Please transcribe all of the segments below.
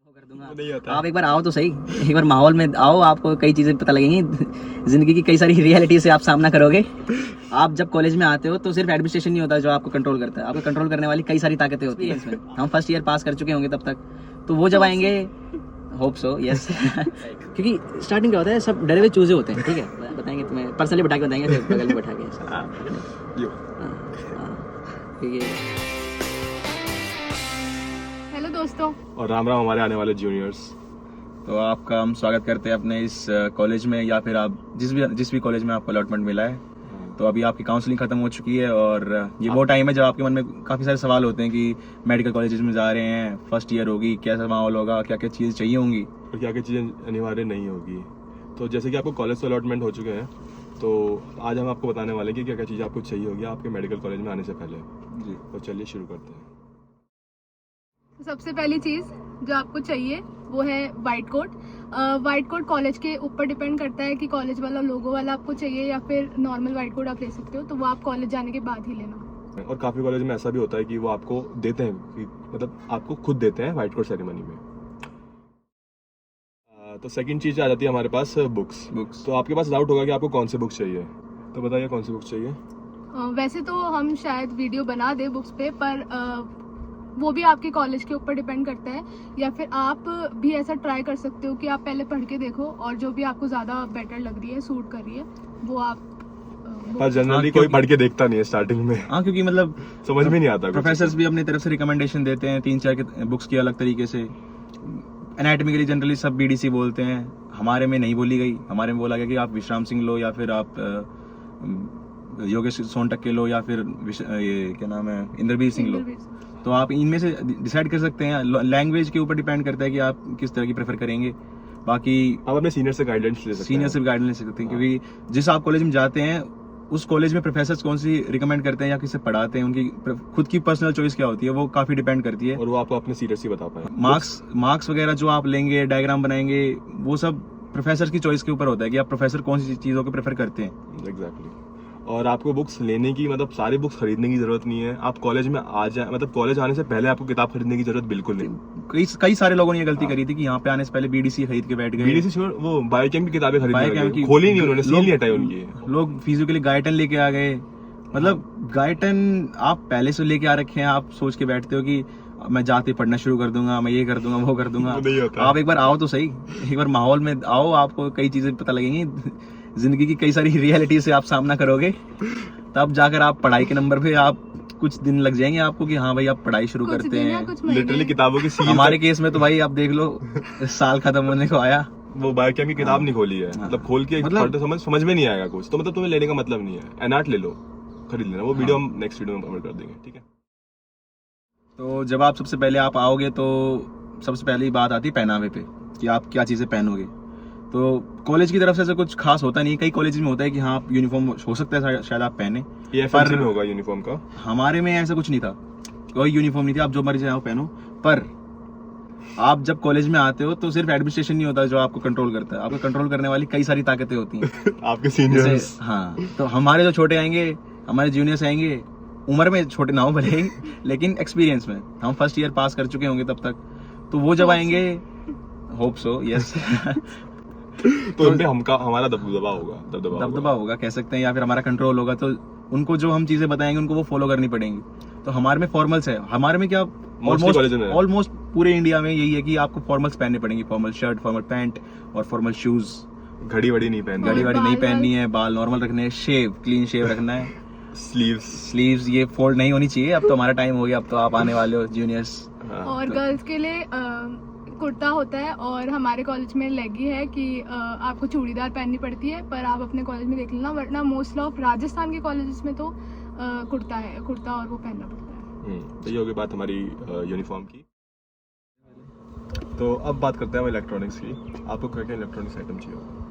कर दूंगा। नहीं होता। आप एक बार आओ तो सही, एक बार माहौल में आओ, आपको कई चीजें पता लगेंगी, जिंदगी की कई सारी रियलिटी से आप सामना करोगे। आप जब कॉलेज में आते हो तो सिर्फ एडमिनिस्ट्रेशन नहीं होता जो आपको कंट्रोल करता है, आपको कंट्रोल करने वाली कई सारी ताकतें होती हैं इसमें। हम फर्स्ट ईयर पास कर चुके होंगे तब तक, तो वो जब आएंगे, होप सो यस। क्योंकि स्टार्टिंग क्या होता है, सब डरे हुए चूजे होते हैं, ठीक है, बताएंगे तुम्हें, पर्सनली बैठा के बताएंगे, फिर बगल में बैठा के। ठीक है। हेलो दोस्तों, और राम राम हमारे आने वाले जूनियर्स। तो आपका हम स्वागत करते हैं अपने इस कॉलेज में, या फिर आप जिस भी कॉलेज में आपको अलॉटमेंट मिला है। तो अभी आपकी काउंसलिंग खत्म हो चुकी है और ये वो टाइम है जब आपके मन में काफ़ी सारे सवाल होते हैं कि मेडिकल कॉलेजेस में जा रहे हैं, फर्स्ट ईयर होगी, कैसा माहौल होगा, क्या क्या चीज़ें चाहिए होंगी और क्या क्या चीज़ें अनिवार्य नहीं होगी। तो जैसे कि आपको कॉलेज से अलॉटमेंट हो चुके हैं, तो आज हम आपको बताने वाले हैं कि क्या क्या चीज़ें आपको चाहिए होगी आपके मेडिकल कॉलेज में आने से पहले जी। तो चलिए शुरू करते हैं। सबसे पहली चीज़ जो आपको चाहिए वो है white coat. White coat college के ऊपर डिपेंड करता है कि कॉलेज वाला लोगो वाला आपको चाहिए या फिर नॉर्मल वाइट कोट आप ले सकते हो, तो वो आप कॉलेज जाने के बाद ही लेना। और काफ़ी कॉलेज में ऐसा भी होता है कि वो आपको देते हैं कि मतलब आपको खुद देते हैं वाइट कोट सेरेमनी में। तो सेकंड चीज़ आ जाती है हमारे पास बुक्स। तो आपके पास डाउट होगा कि आपको कौन सी बुक्स चाहिए, तो बताइए कौन सी बुक्स चाहिए। वैसे तो हम शायद वीडियो बना दे बुक्स पे, पर वो भी आपके कॉलेज के ऊपर डिपेंड करता है, या फिर आप भी ऐसा ट्राई कर सकते हो कि आप पहले पढ़ के देखो और जो भी आपको ज़्यादा बेटर लग रही है, सूट कर रही है, वो आप पर जनरली कोई पढ़ के देखता नहीं है स्टार्टिंग में। हाँ, क्योंकि मतलब समझ में नहीं आता। प्रोफेसर्स भी अपनी तरफ से रिकमेंडेशन देते हैं 3-4 बुक्स की अलग तरीके से। एनाटॉमी के लिए जनरली सब बीडीसी बोलते हैं, हमारे में नहीं बोली गई। हमारे में बोला गया कि आप विश्राम सिंह लो, या फिर आप योगेश सोनटक के लो, या फिर ये क्या नाम है, इंद्रवीर सिंह लो। तो आप इनमें से डिसाइड कर सकते हैं। लैंग्वेज के ऊपर डिपेंड करता है कि आप किस तरह की प्रेफर करेंगे। बाकी आप अपने सीनियर से गाइडेंस ले सकते हैं। सीनियर से भी गाइडेंस ले सकते हैं, क्योंकि जिस आप कॉलेज में जाते हैं उस कॉलेज में प्रोफेसर्स कौन सी रिकमेंड करते हैं या किससे पढ़ाते हैं, उनकी खुद की पर्सनल चॉइस क्या होती है, वो काफी डिपेंड करती है। और वो आपको अपने सीनियर से बता पाए। मार्क्स वगैरह जो आप लेंगे, डायग्राम बनाएंगे, वो सब प्रोफेसर की चॉइस के ऊपर होता है कि आप प्रोफेसर कौन सी चीजों को प्रेफर करते हैं। एग्जैक्टली। और आपको बुक्स लेने की मतलब सारी बुक्स खरीदने की जरूरत नहीं है। आप कॉलेज में आ जाए, मतलब कॉलेज आने से पहले आपको किताब खरीदने की जरूरत बिल्कुल नहीं। कई सारे लोगों ने ये गलती करी थी कि यहाँ पे आने से पहले बीडीसी खरीद के बैठ गए। बीडीसी छोड़, वो बायोकेम की किताबें बायोकेम की खोली नहीं उन्होंने, सील नहीं हटाई उनकी। लोग फिजिकली गाइटन लेके आ गए। मतलब गाइटन आप पहले से लेके आ रखे हैं, आप सोच के बैठते हो कि मैं जाते पढ़ना शुरू कर दूंगा, मैं ये कर दूंगा, वो कर दूंगा। नहीं होता। आप एक बार आओ तो सही, एक बार माहौल में आओ, आपको कई चीजें पता लगेंगी, जिंदगी की कई सारी रियलिटी से आप सामना करोगे। तब जाकर आप पढ़ाई के नंबर पे आप कुछ दिन लग जाएंगे आपको कि हाँ भाई आप पढ़ाई शुरू करते हैं। लिटरली किताबों की सील। हमारे केस में तो भाई आप देख लो, साल खत्म होने को आया, वो बायोकेम की किताब नहीं खोली है। मतलब खोल के समझ में नहीं आएगा कुछ, तो मतलब तुम्हें लेने का मतलब नहीं है। एनाट ले लो, खरीद लेना। वो वीडियो हम नेक्स्ट वीडियो में अपलोड कर देंगे, ठीक है। तो जब आप सबसे पहले आप आओगे तो सबसे पहली बात आती है पहनावे पे, कि आप क्या चीज़ें पहनोगे। तो कॉलेज की तरफ से ऐसा कुछ खास होता नहीं। कई कॉलेज में होता है कि हाँ आप यूनिफॉर्म हो सकता है शायद आप पहने, ये एफएमसी में होगा यूनिफॉर्म का। हमारे में ऐसा कुछ नहीं था, कोई यूनिफॉर्म नहीं थी, आप जो मर्जी चाहो पहनो। पर आप जब कॉलेज में आते हो तो सिर्फ एडमिनिस्ट्रेशन नहीं होता जो आपको कंट्रोल करता है, आपको कंट्रोल करने वाली कई सारी ताकतें होती हैं। आपके सीनियर्स। हाँ, तो हमारे जो छोटे आएंगे, हमारे जूनियर्स आएंगे, उम्र में छोटे ना हो भले ही, लेकिन एक्सपीरियंस में हम फर्स्ट ईयर पास कर चुके होंगे तब तक, तो वो जब आएंगे, होप सो यस, तो उन पे हमारा दबदबा होगा कह सकते हैं, या फिर हमारा कंट्रोल होगा। तो उनको जो हम चीजें बताएंगे उनको वो फॉलो करनी पड़ेंगी। तो हमारे में फॉर्मल्स है, हमारे में क्या ऑलमोस्ट पूरे इंडिया में यही है कि आपको फॉर्मल्स पहनने पड़ेंगे, फॉर्मल शर्ट, फॉर्मल पैंट और फॉर्मल शूज। घड़ी वड़ी नहीं पहननी है, बाल नॉर्मल रखने हैं, क्लीन शेव रखना है। स्लीव्स ये फोल्ड नहीं होनी चाहिए। अब तो हमारा टाइम हो गया, अब तो आप आने वाले हो जूनियर्स। और गर्ल्स के लिए कुर्ता होता है, और हमारे कॉलेज में लेगी है कि आपको चूड़ीदार पहननी पड़ती है, पर आप अपने कॉलेज में देख लेना, वरना मोस्ट ऑफ राजस्थान के कॉलेजेस में तो कुर्ता और वो पहनना पड़ता है। तो ये होगी बात हमारी यूनिफॉर्म की। तो अब बात करते हैं इलेक्ट्रॉनिक्स की। आपको क्या क्या इलेक्ट्रॉनिक्स आइटम चाहिए होगा।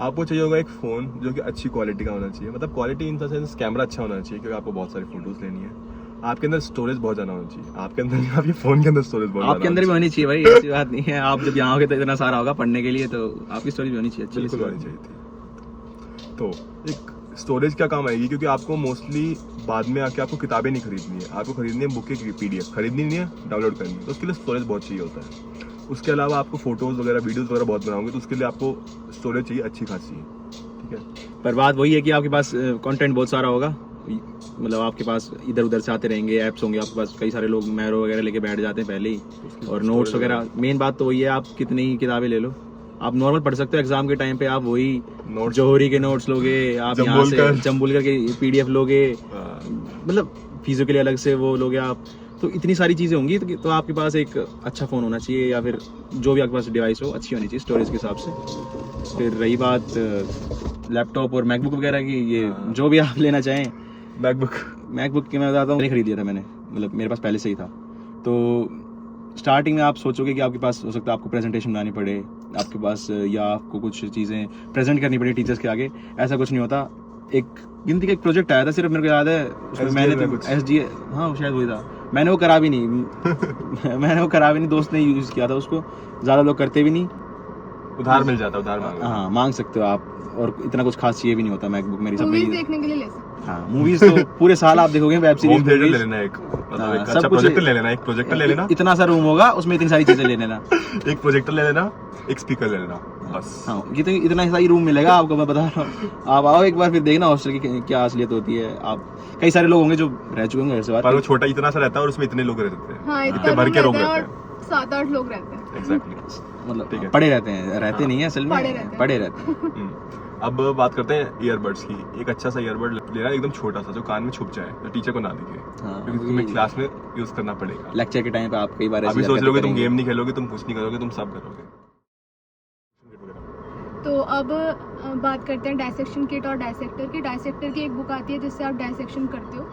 आपको चाहिए होगा एक फ़ोन जो कि अच्छी क्वालिटी का होना चाहिए, मतलब quality in the sense camera अच्छा होना चाहिए, क्योंकि आपको बहुत सारी फोटोज लेनी है। आपके अंदर स्टोरेज बहुत ज़्यादा होना चाहिए, आपके अंदर, आपके फ़ोन के अंदर स्टोरेज बहुत आपके अंदर भी होनी चाहिए भाई, ऐसी बात नहीं है। आप जब यहाँ आओगे तो इतना सारा होगा पढ़ने के लिए, तो आपकी स्टोरेज भी होनी चाहिए, बिल्कुल होनी चाहिए थी। तो एक स्टोरेज क्या काम आएगी, क्योंकि आपको मोस्टली बाद में आके आपको किताबें नहीं खरीदनी है, आपको खरीदनी है बुक की PDF, खरीदनी नहीं है, डाउनलोड करनी है, तो उसके लिए स्टोरेज बहुत चाहिए होता है। उसके अलावा आपको फोटोज वगैरह वीडियोस वगैरह बहुत बनाओगे तो उसके लिए आपको स्टोरेज चाहिए अच्छी खासी, ठीक है। पर बात वही है कि आपके पास कंटेंट बहुत सारा होगा, मतलब आपके पास इधर उधर से आते रहेंगे, ऐप्स होंगे आपके पास, कई सारे लोग मैरो वगैरह लेके बैठ जाते हैं पहले ही, और नोट्स वगैरह। मेन बात तो वही है, आप कितनी ही किताबें ले लो, आप नॉर्मल पढ़ सकते हो एग्जाम के टाइम पे, आप वही नोट्स जौहरी के नोट्स लोगे, आप यहाँ से जम्बुलकर के PDF लोगे, मतलब फीसों के लिए अलग से वो लोगे आप, तो इतनी सारी चीज़ें होंगी तो आपके पास एक अच्छा फ़ोन होना चाहिए, या फिर जो भी आपके पास डिवाइस हो अच्छी होनी चाहिए स्टोरेज के हिसाब से। फिर रही बात लैपटॉप और मैकबुक वगैरह की, ये जो भी आप लेना चाहें। मैकबुक की मैं बताता हूँ, खरीद लिया था मैंने, मतलब मेरे पास पहले से ही था। तो स्टार्टिंग में आप सोचोगे कि आपके पास हो सकता है आपको प्रेजेंटेशन बनानी पड़े आपके पास, या आपको कुछ चीज़ें प्रेजेंट करनी पड़े टीचर्स के आगे, ऐसा कुछ नहीं होता। एक गिनती का एक प्रोजेक्ट आया था सिर्फ, मेरे को याद है उसमें मैंने तो SDA, हाँ शायद वही था, मैंने वो करा भी नहीं दोस्त ने यूज़ किया था उसको, ज़्यादा लोग करते भी नहीं, उधार मिल जाता है, उधार हाँ मांग सकते हो आप, और इतना कुछ खास चाहिए भी नहीं होता मैकबुक मेरी सब मूवीज देखने के लिए ले सकते हो। हाँ मूवीज तो पूरे साल आप देखोगे, वेब सीरीज ले लेना, एक मतलब एक अच्छा प्रोजेक्टर ले लेना, एक प्रोजेक्टर ले लेना, इतना सा रूम होगा उसमें इतनी सारी चीजें ले लेना, एक प्रोजेक्टर ले लेना, एक स्पीकर ले लेना, बस। हाँ इतना सा ही रूम मिलेगा आपको, मैं बता रहा हूँ, आप आओ एक बार फिर देखना हॉस्टल की क्या असलियत होती है। आप कई सारे लोग होंगे जो रह चुके होंगे घर से बाहर, पर वो छोटा इतना सा रहता है और उसमें इतने लोग रहते हैं, हाँ, इतने भर के लोग रहते हैं, 7-8 लोग रहते हैं, एग्जैक्टली, मतलब पड़े रहते हैं, रहते नहीं है असल में, पड़े रहते हैं। अब बात करते हैं ईयरबड्स की। एक अच्छा सा ईयरबड लेना, एकदम छोटा सा, जो कान में छुप जाए, जो टीचर को ना दिखे, क्योंकि तुम्हें क्लास में यूज करना पड़ेगा। लेक्चर के टाइम पे आप कई बार अभी सोच लोगे तुम गेम नहीं खेलोगे, तुम कुछ नहीं करोगे, तुम सब करोगे। तो अब बात करते हैं डायसेक्शन किट और डायसेक्टर की। डायसेक्टर की एक बुक आती है जिससे आप डायसेक्शन करते हो,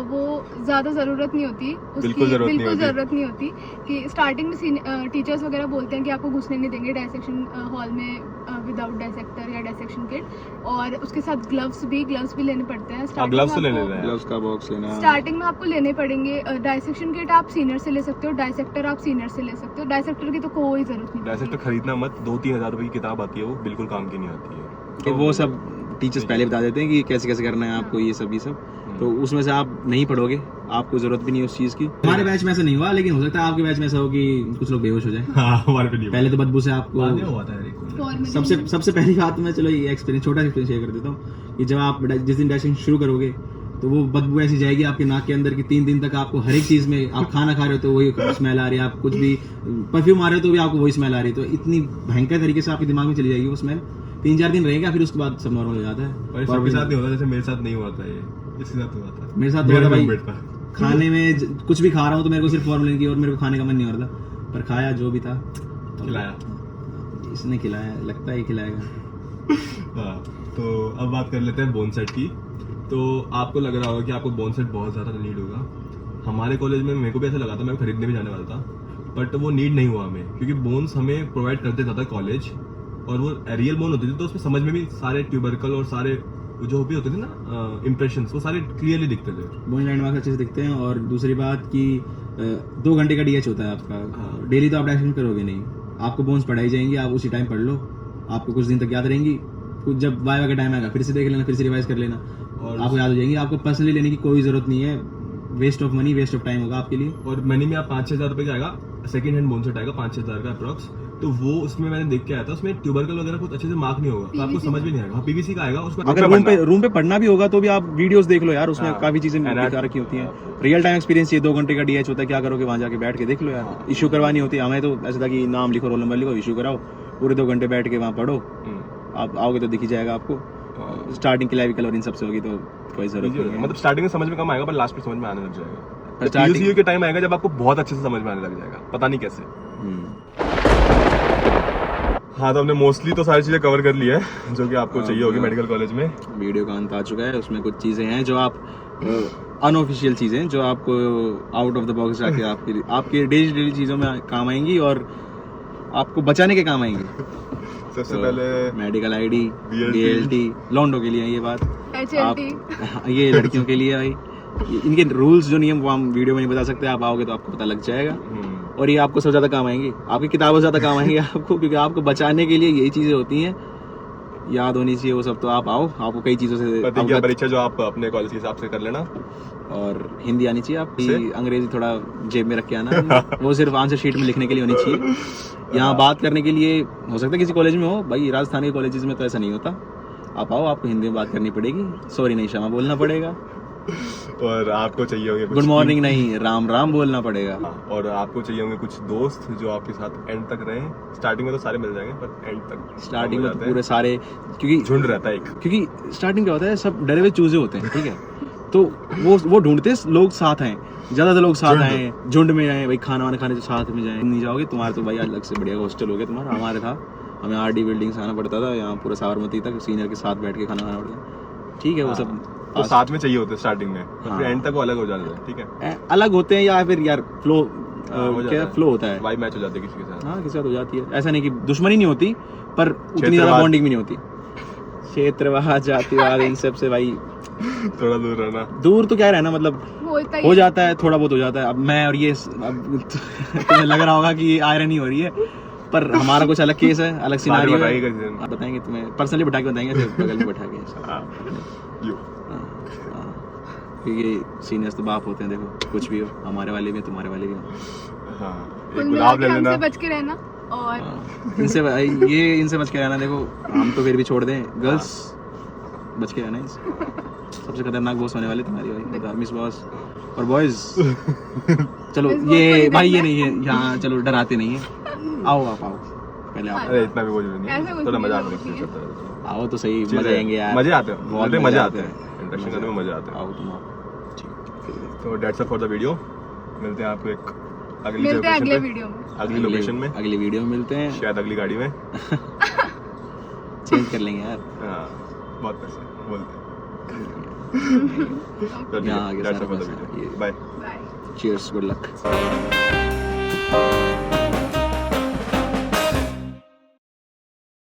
वो ज़्यादा ज़रूरत नहीं होती उसकी, बिल्कुल ज़रूरत नहीं होती कि स्टार्टिंग में टीचर्स वगैरह बोलते हैं कि आपको घुसने नहीं देंगे डायसेक्शन हॉल में विदाउट डायसेक्टर या डायसेक्शन किट, और उसके साथ ग्लव्स भी लेने पड़ते हैं। ग्लव्स तो लेने हैं, ग्लव्स का बॉक्स लेना है, स्टार्टिंग में आपको लेने पड़ेंगे। डायसेक्शन किट आप सीनियर से ले सकते हो, डायसेक्टर आप सीनियर से ले सकते हो, डायसेक्टर की तो कोई ज़रूरत नहीं। डायसेक्टर खरीदना मत, 2-3 हज़ार रुपए की किताब आती है, वो बिल्कुल काम की नहीं आती है। वो सब टीचर्स पहले बता देते हैं कि कैसे कैसे करना है आपको, ये सब, तो उसमें से आप नहीं पढ़ोगे, आपको जरूरत भी नहीं उस चीज की। हमारे बैच में ऐसा नहीं हुआ, लेकिन हो सकता है आपके बैच में ऐसा हो कि कुछ लोग बेहोश हो जाए। हमारे पे नहीं पहले तो बदबू से आपको हुआ था। सबसे पहली बात मैं, चलो ये एक्सपीरियंस, छोटा एक्सपीरियंस शेयर कर देता हूँ कि जब आप जिस दिन डाइटिंग शुरू करोगे तो वो बदबू ऐसी जाएगी आपके नाक के अंदर की 3 दिन तक आपको हर एक चीज में, आप खाना खा रहे हो तो वही स्मेल आ रही है, आप कुछ भी परफ्यूम आ रहे हो तो भी आपको वही स्मेल आ रही है, तो इतनी भयंकर तरीके से आपके दिमाग में चली जाएगी वो स्मेल। 3-4 दिन रहेगा, फिर उसके बाद सब नॉर्मल हो जाता है। सबके साथ नहीं होता, जैसे मेरे साथ नहीं हुआ था, ये इसके साथ हुआ था। मेरे साथ हुआ था भाई, खाने में कुछ भी खा रहा हूँ तो मेरे को सिर्फ फॉर्मूलिन की, और मेरे को खाने का मन नहीं हो रहा था, पर खाया जो भी था, खिलाया, इसने खिलाया, लगता है खिलाएगा। हाँ, तो अब बात कर लेते हैं बोन सेट की। तो आपको लग रहा होगा कि आपको बोन सेट बहुत ज़्यादा नीड होगा। हमारे कॉलेज में मेरे को भी ऐसा लगा था, मैं खरीदने भी जाने वाला था, बट वो नीड नहीं हुआ हमें, क्योंकि बोन्स हमें प्रोवाइड कर देता था कॉलेज, और वो रियल बोन होती थी, तो उसमें समझ में भी सारे ट्यूबरकल और सारे जो भी होते थे ना इंप्रेशंस, वो सारे क्लियरली दिखते थे, बोन लैंडमार्क अच्छे से दिखते हैं। और दूसरी बात कि 2 घंटे का DH होता है आपका, डेली तो आप डाइटिंग करोगे नहीं, आपको बोन्स पढ़ाई जाएंगी, आप उसी टाइम पढ़ लो, आपको कुछ दिन तक याद रहेंगी, कुछ जब वाइवा का टाइम आएगा फिर से देख लेना, फिर से रिवाइज कर लेना, और आपको याद हो जाएंगी। आपको पर्सनली लेने की कोई जरूरत नहीं है, waste of money, waste of time होगा आपके लिए। और मनी में आप 5-6 हज़ार रुपये का आएगा, सेकंड हैंड बोन सेट आएगा 5-6 हज़ार का अप्रॉक्स। तो वो उसमें मैंने देख के आया था, उसमें ट्यूबरकल वगैरह कुछ अच्छे से मार्क नहीं होगा, तो आपको समझ भी नहीं आएगा। PVC का आएगा, उसको अगर रूम पे पढ़ना भी होगा तो भी आप वीडियोस देख लो यार, उसमें काफी चीजें दिखा रखी होती हैं। रियल टाइम एक्सपीरियंस ये 2 घंटे का DH होता है, क्या करोगे वहां जाके बैठ के देख लो यार। इशू करवानी होती है, हमें तो ऐसा था कि नाम लिखो, रोल नंबर लिखो, इशू कराओ, पूरे 2 घंटे बैठ के वहाँ पढ़ो, आप आओगे तो दिख ही जाएगा आपको। स्टार्टिंग क्लेविकल और इन सब से होगी तो कोई जरूरत नहीं है, मतलब स्टार्टिंग में समझ में कम आएगा, पर लास्ट में समझ में आने लग जाएगा। PUC के टाइम आएगा जब आपको बहुत अच्छे से समझ में आने लग जाएगा, पता नहीं कैसे। हाँ, तो हमने मोस्टली तो सारी चीजें कवर कर ली है जो कि आपको चाहिए होगी मेडिकल कॉलेज में। वीडियो का अंत आ चुका है, उसमें कुछ चीजें हैं जो आप अनऑफिशियल चीजें जो आपको आउट ऑफ द बॉक्स जाके आपके डेली चीजों में काम आएंगी और आपको बचाने के काम आएंगी। सबसे पहले मेडिकल ID, DLT लॉन्डो के लिए ये बात, HLT ये लड़कियों के लिए भाई, इनके रूल्स जो नियम वो हम वीडियो में नहीं बता सकते, आप आओगे तो आपको पता लग जाएगा। और ये आपको सबसे ज्यादा काम आएंगी, आपकी किताबों से ज्यादा काम आएंगे आपको, क्योंकि आपको बचाने के लिए यही चीजें होती हैं। याद होनी चाहिए वो सब, तो आप आओ, आपको कई चीज़ों से प्रतिज्ञा अवगत- परीक्षा जो आप अपने कॉलेज के हिसाब से कर लेना। और हिंदी आनी चाहिए आपकी, से? अंग्रेजी थोड़ा जेब में रख के आना, वो सिर्फ आंसर शीट में लिखने के लिए होनी चाहिए। यहाँ बात करने के लिए हो सकता है किसी कॉलेज में हो, भाई राजस्थान के कॉलेजेस में तो ऐसा नहीं होता। आप आओ, आपको हिंदी में बात करनी पड़ेगी, सॉरी नहीं क्षमा बोलना पड़ेगा, और आपको चाहिए होंगे गुड मॉर्निंग नहीं राम राम बोलना पड़ेगा। और आपको चाहिए होंगे कुछ दोस्त जो आपके साथ एंड तक रहें। स्टार्टिंग में तो सारे मिल जाएंगे, पर एंड तक स्टार्टिंग हो में तो जाते हैं। पूरे सारे, क्योंकि झुंड रहता है एक। क्योंकि स्टार्टिंग क्या होता है, सब डरे हुए चूजे होते हैं, ठीक है, तो वो ढूंढते हैं लोग साथ हैं, ज्यादातर लोग साथ झुंड। आए, झुंड में आए, भाई खाना वाना खाने तो साथ में जाए। नहीं जाओगे तुम्हारा तो भाई अलग से बढ़िया हॉस्टल हो गया तुम्हारा। हमारे था, हमें आरडी बिल्डिंग से आना पड़ता था, यहाँ पूरा साबरमती तक सीनियर के साथ बैठ के खाना खाना पड़ता। ठीक है, वो सब तो साथ में चाहिए होते हैं स्टार्टिंग में, तो हाँ। फिर एंड तक वो अलग हो जाते हैं। ठीक है, अलग होते हैं, या फिर यार फ्लो हो जाता क्या है। फ्लो होता है, वाइब मैच हो जाती है किसी के साथ। हाँ किसी साथ हो जाती है। ऐसा नहीं कि दुश्मनी नहीं होती, पर उतनी ज्यादा क्षेत्रवाद। बॉन्डिंग भी नहीं होती। क्षेत्रवाद, जातिवाद, इन सब से भाई थोड़ा दूर रहना। दूर तो क्या रहना, मतलब होता ही हो है। जाता है, थोड़ा बहुत हो जाता है। अब मैं और ये अब तुम्हें लग रहा होगा कि ये आयरनी हो रही है, पर हमारा कुछ अलग केस है, अलग सिनारियो है। बताइए किसी दिन। आप बताएंगे, तुम्हें पर्सनली बैठा के बताएंगे, सिर्फ बगल में बैठा के। हाँ, यू। हाँ, हाँ। क्योंकि सीनियर्स तो बाप होते हैं, देखो कुछ भी हो, हमारे वाले भी हैं, तुम्हारे वाले भी हैं। हाँ, कुल एक मिला गुलाब के ले लेना। हमसे बच के रहना। और हाँ, इनसे बच के रहना। देखो हम तो फिर भी छोड़ दें, गर्ल्स बच के रहना इनसे। सबसे खतरनाक बॉस होने वाले तुम्हारी भाई, मिस बॉस। और बॉयज चलो Miss boss को ये नहीं भाई ये देखना। नहीं है यहाँ, चलो डराते नहीं है। आओ आप आओ, पहले आओ। अरे इतना भी वो नहीं ऐसे है, कुछ थोड़ा नहीं मजाक है, करते हैं, कुछ चलता रहता है। आओ तो सही, चिल मजे है। आएंगे यार, मजे आते हैं, बहुत बोलते हैं, मजे आते हैं। हैं। इंट्रोडक्शन करने में मजे आते हैं। आओ तुम आओ। ठीक। तो that's up for the video. मिलते हैं आपको एक अगली मिलते हैं लोकेशन अगले पे, वीडियो में। अगली लोकेशन में, अगली वीडियो में मिलते हैं, शायद अगली गाड़ी में। चेंज कर लेंगे यार। हाँ, बहुत पैसे बोलते हैं। यहाँ आगे डेट्स सारा अप फॉर द पैसा, वीडियो। ये- bye. Bye. Cheers, good luck.